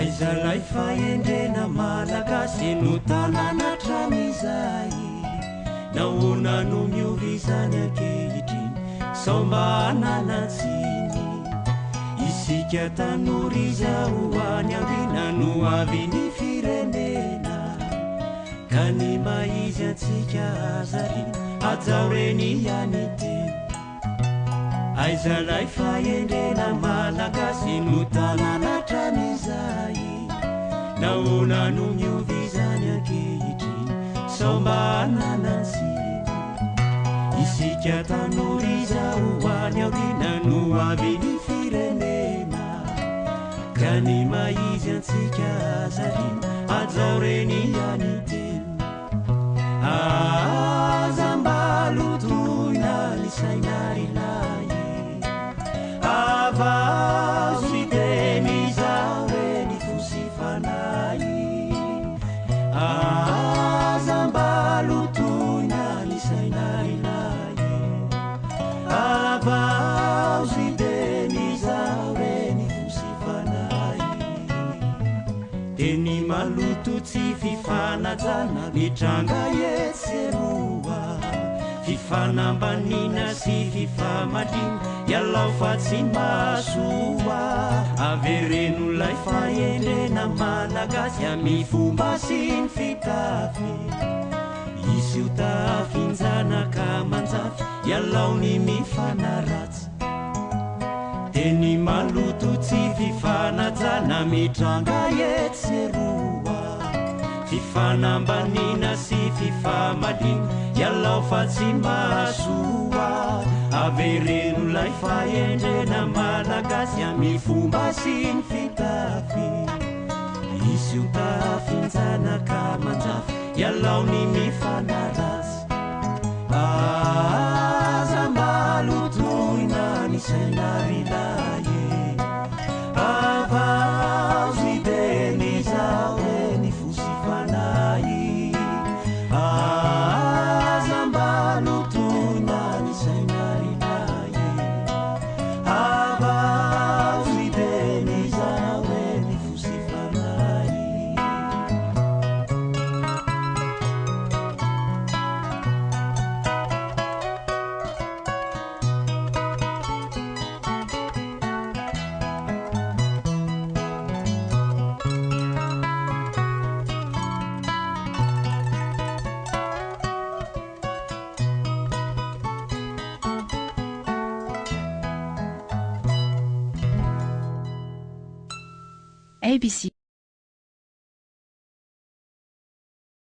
aizalay faendrena malagasy no tanàna tramizay nahoana no miovizany ankehitriny sao mba hananatsiny isika tanora izao any aoriana no avy ny firenena ka ny maizy antsika azarina ajaoreny ihany teny aizalay faendrena malagasy no tanàna tramizay nahoana no miovizany ankehitriny sao mba hananatsiny isika tanora izao any aoriana no avy ny firenena ka ny maizy antsika azarina ajaoreny ihany teny azambalotoina ny sainarilay avazy teny izao reny fosifanay azambalotoina ny sainarilay avazy teny izao reny fosifanay teny maloto tsy fifanajana mitranga etseroa fifanambanina sy fifamalina ialao fa tsy masoa averenolay faendrena malagasy amy fomba sy ny fitafy izy io tafinjanaka manjafy ialao ny mifanaratsy teny maloto tsy fifanajana mitranga etseroa fifanambanina sy fifamalina ialao fa tsy masoa averenolay faendrena malagasy amy fomba sy ny fitafy izy io tafinjanaka manjafy ialao ny mifanaratsy azambalotoina ny sainarilay avazy teny izao reny fosifanay azambalotoina ny sainarilay avazy teny izao reny fosifanay ABC